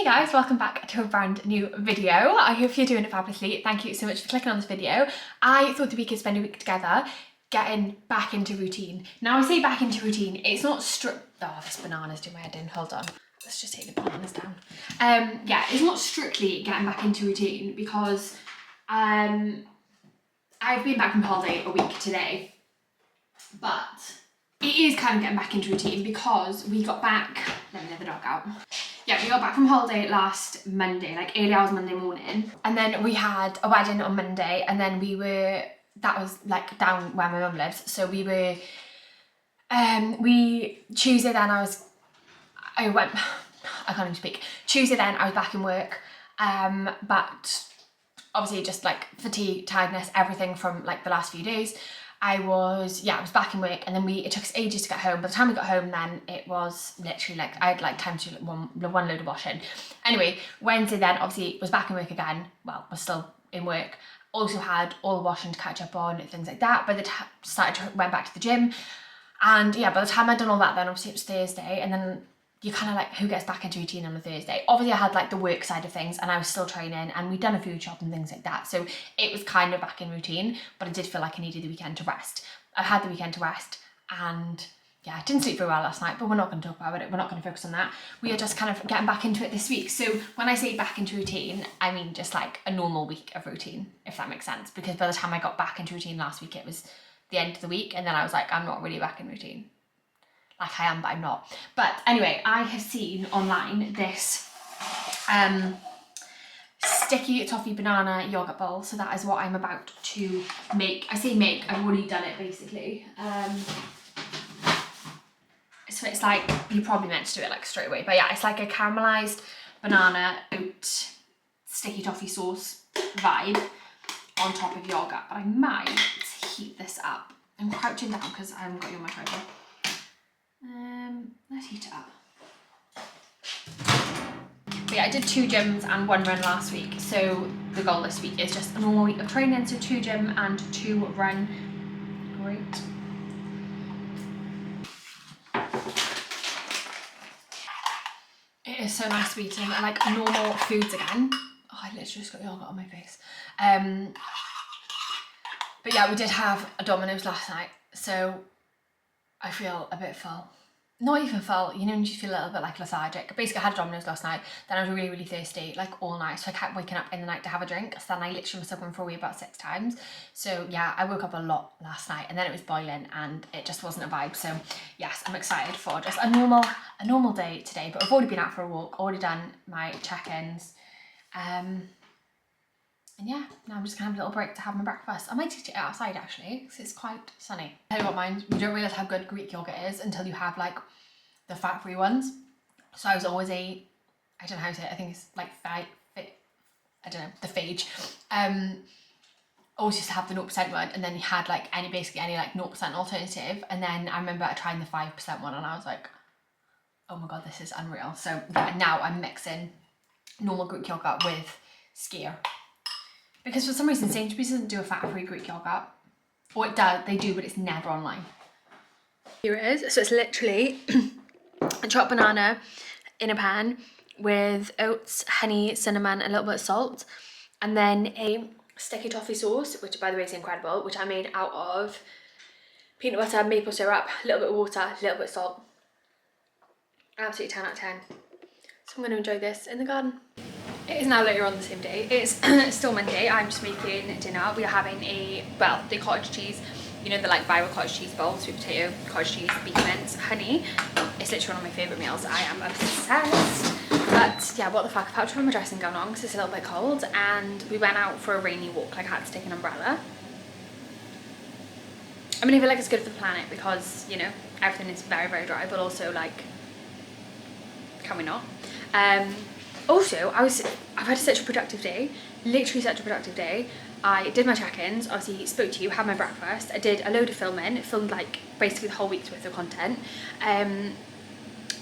guys, welcome back to a brand new video. I hope you're doing it fabulously. Thank you so much for clicking on this video. I thought that we could spend a week together getting back into routine. Now I say back into routine, it's not oh, this banana's doing my head in, hold on. Let's just take the bananas down. Yeah, it's not strictly getting back into routine because I've been back from holiday a week today, but it is kind of getting back into routine because we got back, let me let the dog out. Yeah, we got back from holiday last Monday, like early hours Monday morning. And then we had a wedding on Monday, and then that was like down where my mum lives. So Tuesday then I can't even speak. Tuesday then I was back in work, but obviously just like fatigue, tiredness, everything from like the last few days. I was back in work, and then it took us ages to get home. By the time we got home then, it was literally like, I had like time to do one load of washing. Anyway, Wednesday then obviously was back in work again, well, was still in work. Also had all the washing to catch up on, things like that. By the time went back to the gym, and yeah, by the time I'd done all that then obviously it was Thursday, and then you kind of like, who gets back into routine on a Thursday? Obviously I had like the work side of things, and I was still training, and we'd done a food shop and things like that, so it was kind of back in routine, but I did feel like I needed the weekend to rest. I had the weekend to rest, and yeah, I didn't sleep very well last night, but we're not going to talk about it, we're not going to focus on that. We are just kind of getting back into it this week. So when I say back into routine, I mean just like a normal week of routine, if that makes sense, because by the time I got back into routine last week, it was the end of the week, and then I was like, I'm not really back in routine. Like I am, but I'm not. But anyway, I have seen online this sticky toffee banana yogurt bowl. So that is what I'm about to make. I say make, I've already done it basically. So it's like, you probably meant to do it like straight away. But yeah, it's like a caramelized banana oat sticky toffee sauce vibe on top of yogurt. But I might heat this up. I'm crouching down because I haven't got you on my tripod. Let's heat it up. But yeah, I did 2 gyms and 1 run last week, so the goal this week is just a normal week of training, so 2 gym and 2 run. Great. It is so nice to be eating like normal foods again. Oh, I literally just got yogurt on my face. But yeah, we did have a Domino's last night, so I feel a bit full. Not even full, you know, when you just feel a little bit like lethargic. Basically, I had Domino's last night, then I was really, really thirsty, like all night, so I kept waking up in the night to have a drink, so then I literally must have gone for a wee about 6 times. So yeah, I woke up a lot last night, and then it was boiling, and it just wasn't a vibe. So yes, I'm excited for just a normal day today, but I've already been out for a walk, already done my check-ins, and yeah, now I'm just gonna have a little break to have my breakfast. I might eat it outside actually, because it's quite sunny. Tell you what, mind, you don't realise how good Greek yogurt is until you have like the fat-free ones. So I was always I don't know how to say it, I think it's like I don't know, the phage. Always used to have the 0% one, and then you had like basically any like 0% alternative, and then I remember trying the 5% one, and I was like, oh my god, this is unreal. So yeah, now I'm mixing normal Greek yogurt with skyr. Because for some reason Sainsbury's doesn't do a fat-free Greek yogurt. Or it does, they do, but it's never online. Here it is. So it's literally a chopped banana in a pan with oats, honey, cinnamon, a little bit of salt, and then a sticky toffee sauce, which by the way is incredible, which I made out of peanut butter, maple syrup, a little bit of water, a little bit of salt. Absolutely 10 out of 10. So I'm going to enjoy this in the garden. It is now later on the same day. It's still Monday. I'm just making dinner. We are having the cottage cheese, you know, the like viral cottage cheese bowl, sweet potato, cottage cheese, beef mince, honey. It's literally one of my favourite meals. I am obsessed. But yeah, what the fuck, I've had to put my dressing gown on because it's a little bit cold, and we went out for a rainy walk. Like I had to take an umbrella. I mean, I feel like it's good for the planet because, you know, everything is very, very dry, but also like, can we not? Also, I've had such a productive day, literally such a productive day. I did my check-ins, obviously spoke to you, had my breakfast, I did a load of filming, filmed like basically the whole week's worth of content,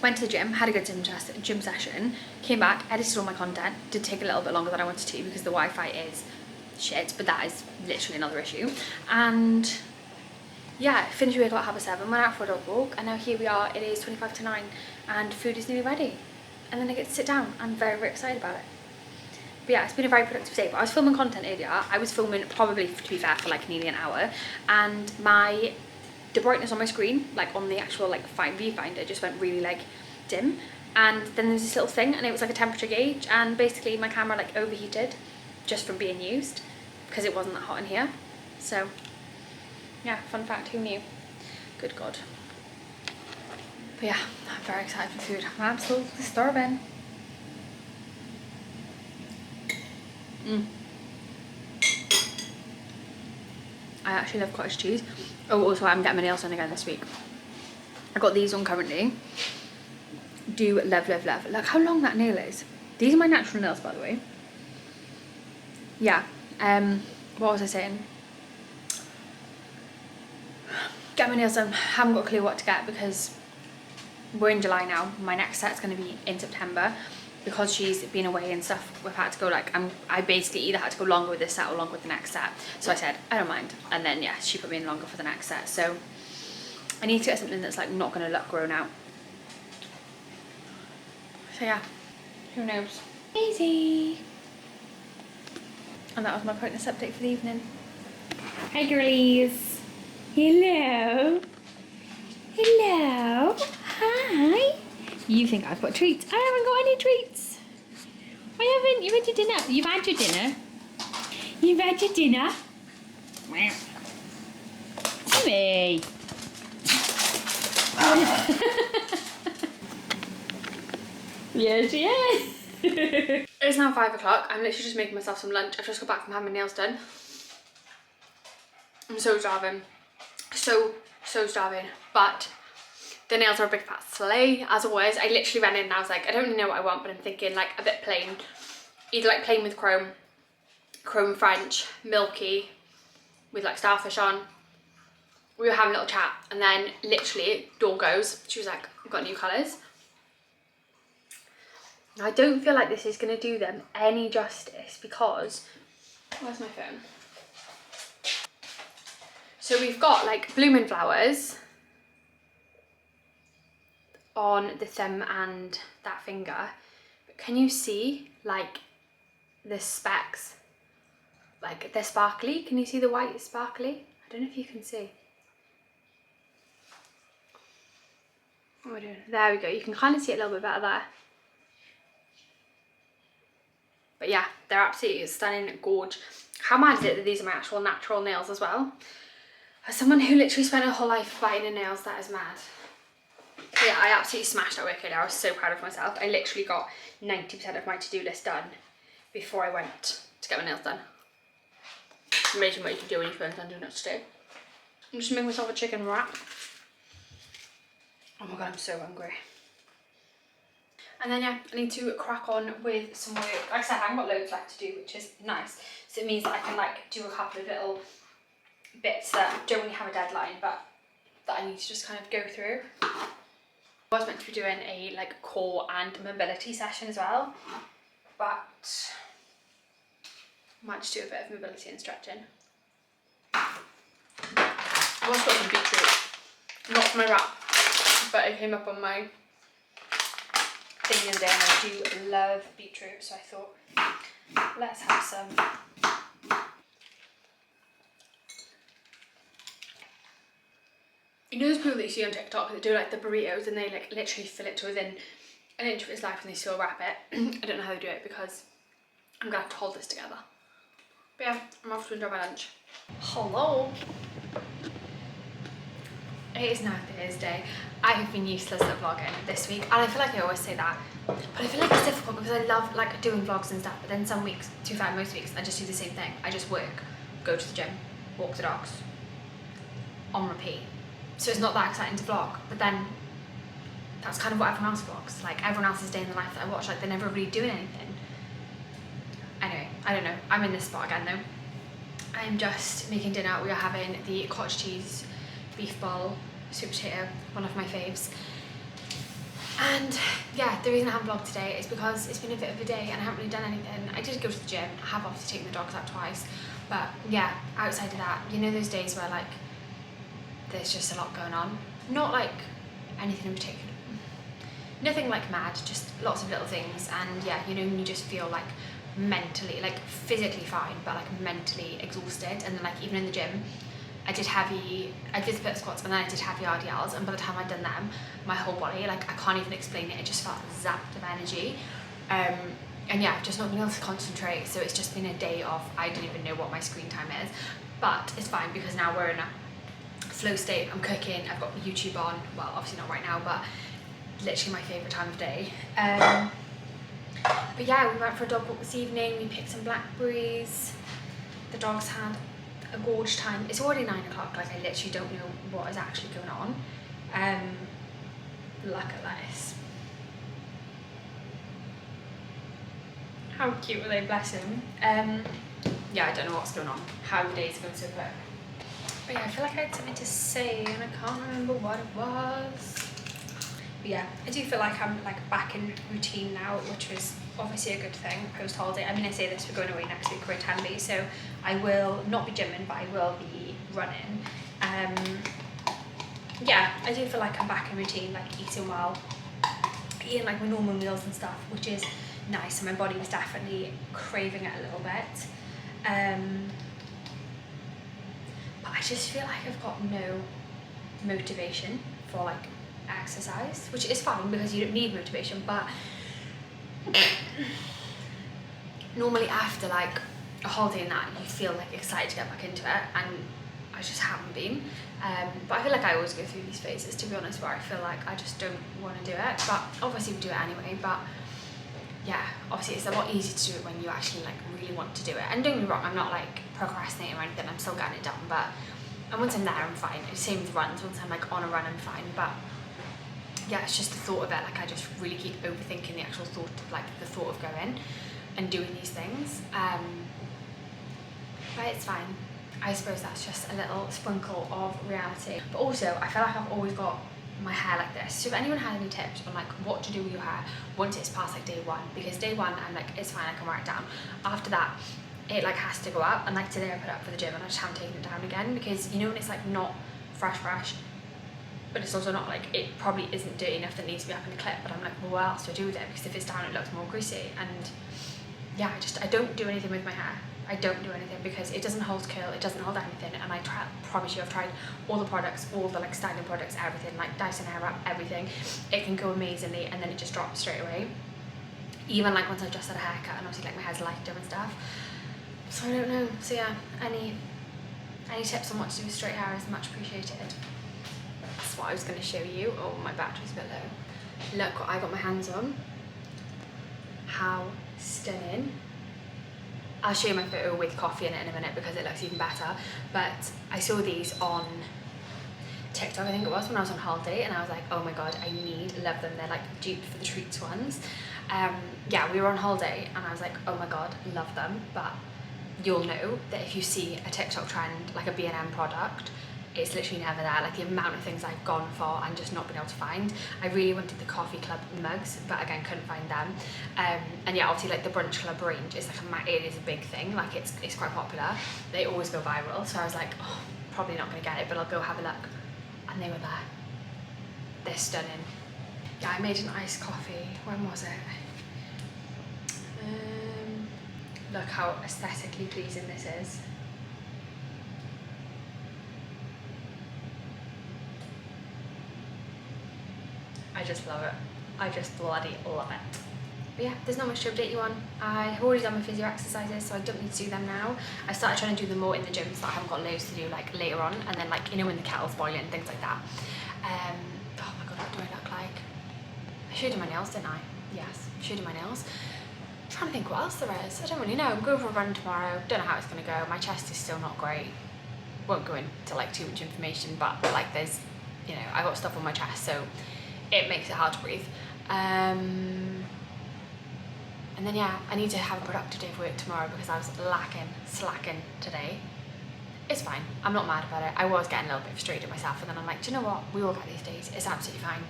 went to the gym, had a good gym session, came back, edited all my content, did take a little bit longer than I wanted to because the Wi-Fi is shit, but that is literally another issue, and yeah, finished work about 7:30, went out for a dog walk, and now here we are, it is 9:25, and food is nearly ready. and then I get to sit down. I'm very, very excited about it. But yeah, it's been a very productive day. But I was filming content earlier. I was filming probably, to be fair, for like nearly an hour, and the brightness on my screen, like on the actual like viewfinder, just went really like dim. And then there's this little thing, and it was like a temperature gauge, and basically my camera like overheated just from being used because it wasn't that hot in here. So yeah, fun fact, who knew? Good God. But yeah, I'm very excited for food. I'm absolutely starving. I actually love cottage cheese. Oh, also I'm getting my nails done again this week. I got these on currently. Do love, love, love. Look how long that nail is. These are my natural nails, by the way. Yeah. What was I saying? Get my nails done. Haven't got a clue what to get because we're in July now. My next set's going to be in September. Because she's been away and stuff, we've had to go like, I basically either had to go longer with this set or longer with the next set. So I said, I don't mind. And then yeah, she put me in longer for the next set. So I need to get something that's like not going to look grown out. So yeah, who knows? Easy. And that was my pointless update for the evening. Hi girlies. Hello. Hello. Hi. You think I've got treats? I haven't got any treats. I haven't. You've had your dinner. You've had your dinner. You've had your dinner. Timmy. Yes, yes. It's now 5 o'clock. I'm literally just making myself some lunch. I've just got back from having my nails done. I'm so starving. So starving. But the nails are a big fat slay, as always. I literally ran in and I was like, I don't really know what I want, but I'm thinking like a bit plain. Either like plain with chrome French, milky, with like starfish on. We were having a little chat, and then literally, door goes. She was like, I've got new colours. I don't feel like this is going to do them any justice because, where's my phone? So we've got like blooming flowers on the thumb and that finger, but can you see like the specks? Like they're sparkly. Can you see the white sparkly? I don't know if you can see. What am I doing? There we go. You can kind of see it a little bit better there. But yeah, they're absolutely stunning, gorge. How mad is it that these are my actual natural nails as well? As someone who literally spent her whole life biting her nails, that is mad. But yeah, I absolutely smashed that work earlier. I was so proud of myself. I literally got 90% of my to-do list done before I went to get my nails done. It's amazing what you can do when you feel like doing it today. I'm just making myself a chicken wrap. Oh my god, I'm so hungry. And then yeah, I need to crack on with some work. Like I said, I haven't got loads left to do, which is nice. So it means that I can like do a couple of little bits that don't really have a deadline, but that I need to just kind of go through. I was meant to be doing a like core and mobility session as well, but I might just do a bit of mobility and stretching. I also got some beetroot, not for my wrap, but it came up on my thing the other day and I do love beetroot, so I thought let's have some. You know those people that you see on TikTok that do like the burritos and they like literally fill it to within an inch of its life and they still wrap it? I don't know how they do it because I'm gonna have to hold this together. But yeah, I'm off to enjoy my lunch. Hello. It is now Thursday. I have been useless at vlogging this week, and I feel like I always say that, but I feel like it's difficult because I love like doing vlogs and stuff, but then some weeks, to be fair, most weeks, I just do the same thing. I just work, go to the gym, walk the dogs, on repeat. So it's not that exciting to vlog, but then that's kind of what everyone else vlogs. Like everyone else's day in the life that I watch, like they're never really doing anything. Anyway, I don't know. I'm in this spot again though. I'm just making dinner. We are having the cottage cheese beef bowl, sweet potato, one of my faves. And yeah, the reason I haven't vlogged today is because it's been a bit of a day and I haven't really done anything. I did go to the gym. I have obviously taken the dogs out twice, but yeah, outside of that, you know those days where like there's just a lot going on. Not like anything in particular. nothing like mad, just lots of little things. And yeah, you know, you just feel like mentally, like physically fine, but like mentally exhausted. And then like even in the gym, I did split squats and then I did heavy RDLs, and by the time I'd done them, my whole body, like I can't even explain it, it just felt zapped of energy. And yeah, I've just not been able to concentrate, so it's just been a day of, I don't even know what my screen time is, but it's fine because now we're in a flow state. I'm cooking, I've got YouTube on, well obviously not right now, but literally my favourite time of day. But yeah, we went for a dog walk this evening, we picked some blackberries, the dogs had a gorge time. It's already 9 o'clock, like I literally don't know what is actually going on. Look at this. How cute were they, bless him. Yeah, I don't know what's going on, how the day's going so quick. But yeah, I feel like I had something to say and I can't remember what it was. But yeah, I do feel like I'm like back in routine now, which was obviously a good thing post-holiday. I mean, I say this, we're going away next week, we're in Tenby, so I will not be gymming, but I will be running. Yeah, I do feel like I'm back in routine, like eating well, eating like my normal meals and stuff, which is nice, and my body was definitely craving it a little bit. But I just feel like I've got no motivation for like exercise, which is fine because you don't need motivation, but normally after like a holiday and that, you feel like excited to get back into it, and I just haven't been. But I feel like I always go through these phases, to be honest, where I feel like I just don't want to do it, but obviously we do it anyway. But yeah, obviously it's a lot easier to do it when you actually like really want to do it. And don't get me wrong, I'm not like procrastinating or anything, I'm still getting it done, but and once I'm there I'm fine. Same with runs, once I'm like on a run I'm fine. But yeah, it's just the thought of it, like I just really keep overthinking the actual thought of like the thought of going and doing these things. But it's fine. I suppose that's just a little sprinkle of reality. But also I feel like I've always got my hair like this, so if anyone has any tips on like what to do with your hair once it's past like day one, because day one I'm like, it's fine, I can wear it down. After that it like has to go up, and like today I put it up for the gym and I just haven't taken it down again, because you know when it's like not fresh, but it's also not like, it probably isn't dirty enough that needs to be up in a clip, but I'm like, well, what else do I do with it? Because if it's down it looks more greasy. And yeah, I don't do anything with my hair. I don't do anything because it doesn't hold curl, it doesn't hold anything, and I promise you I've tried all the products, all the like styling products, everything, like Dyson Airwrap, everything. It can go amazingly and then it just drops straight away. Even like once I've just had a haircut and obviously like my hair's lighter and stuff. So I don't know. So yeah, any tips on what to do with straight hair is much appreciated. That's what I was going to show you. Oh, my battery's a bit low. Look what I got my hands on. How stunning. I'll show you my photo with coffee in it in a minute because it looks even better. But I saw these on TikTok, I think it was, when I was on holiday, and I was like, oh my god, love them. They're like dupe for the treats ones. Yeah, we were on holiday and I was like, oh my god, love them. But you'll know that if you see a TikTok trend, like a B&M product, it's literally never there. Like the amount of things I've gone for and just not been able to find. I really wanted the Coffee Club mugs, but again couldn't find them. And yeah, obviously like the Brunch Club range is like it is a big thing. Like it's quite popular. They always go viral. So I was like, oh, probably not gonna get it, but I'll go have a look. And they were there. They're stunning. Yeah, I made an iced coffee. When was it? Look how aesthetically pleasing this is. I just love it. I just bloody love it. But yeah, there's not much to update you on. I have already done my physio exercises, so I don't need to do them now. I started trying to do them more in the gym, so I haven't got loads to do like later on, and then like, you know, when the kettle's boiling and things like that. Oh my god, what do I look like? I showed you my nails, didn't I? Yes, showed you my nails. I'm trying to think what else there is. I don't really know. I'm going for a run tomorrow. Don't know how it's gonna go. My chest is still not great. Won't go into like too much information, but like there's, you know, I got stuff on my chest, so it makes it hard to breathe. And then yeah, I need to have a productive day of work tomorrow because I was slacking today. It's fine, I'm not mad about it. I was getting a little bit frustrated at myself, and then I'm like, do you know what, we all get these days, it's absolutely fine.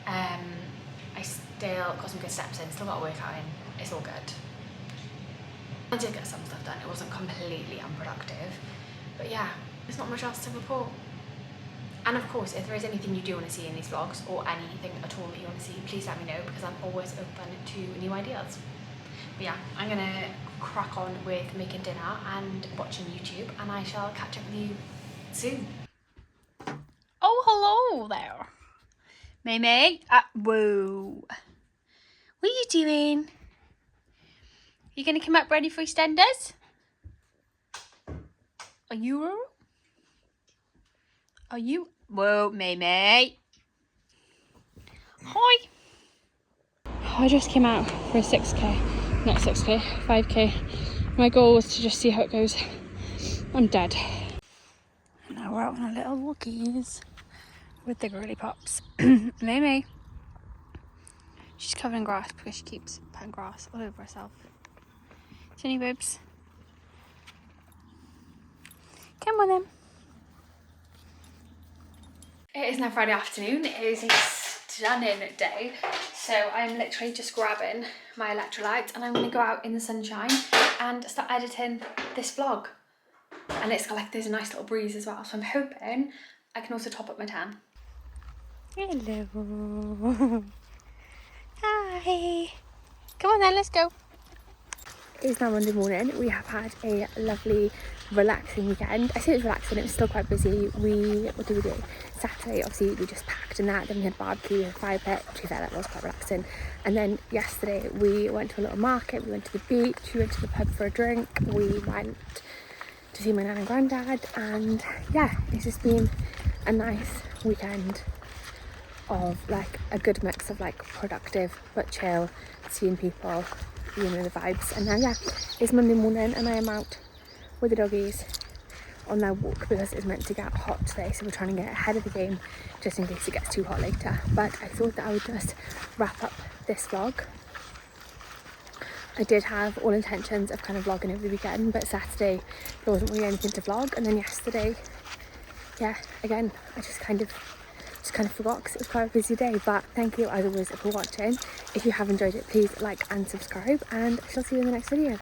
I still got some good steps in, still got a workout in, it's all good. I did get some stuff done, it wasn't completely unproductive, but yeah, there's not much else to report. And of course, if there is anything you do want to see in these vlogs, or anything at all that you want to see, please let me know, because I'm always open to new ideas. But yeah, I'm gonna crack on with making dinner and watching YouTube, and I shall catch up with you soon. Oh, hello there. Mimi. Whoa. What are you doing? You gonna come up ready for EastEnders? Are you? Are you? Whoa, Mimi. Hi. I just came out for a 6k, not 6k, 5k. My goal was to just see how it goes. I'm dead. Now we're out on our little walkies with the girly pops. Mimi. She's covered in grass because she keeps putting grass all over herself. Jenny boobs. Come on then. It is now Friday afternoon. It is a stunning day. So I'm literally just grabbing my electrolytes and I'm going to go out in the sunshine and start editing this vlog. And it's got like, there's a nice little breeze as well. So I'm hoping I can also top up my tan. Hello. Hi. Come on then, let's go. It's now Monday morning. We have had a lovely, relaxing weekend. I say it was relaxing, it was still quite busy. What did we do? Saturday, obviously, we just packed and that. Then we had barbecue, we had fire pit. To be fair, that was quite relaxing. And then yesterday, we went to a little market, we went to the beach, we went to the pub for a drink, we went to see my nan and granddad. And yeah, it's just been a nice weekend of like a good mix of like productive but chill, seeing people, you know, the vibes. And now yeah, it's Monday morning and I am out with the doggies on their walk because it's meant to get hot today, so we're trying to get ahead of the game just in case it gets too hot later. But I thought that I would just wrap up this vlog. I did have all intentions of kind of vlogging over the weekend, but Saturday there wasn't really anything to vlog, and then yesterday, yeah, again I just kind of forgot because it was quite a busy day. But thank you as always for watching. If you have enjoyed it, please like and subscribe, and I shall see you in the next video.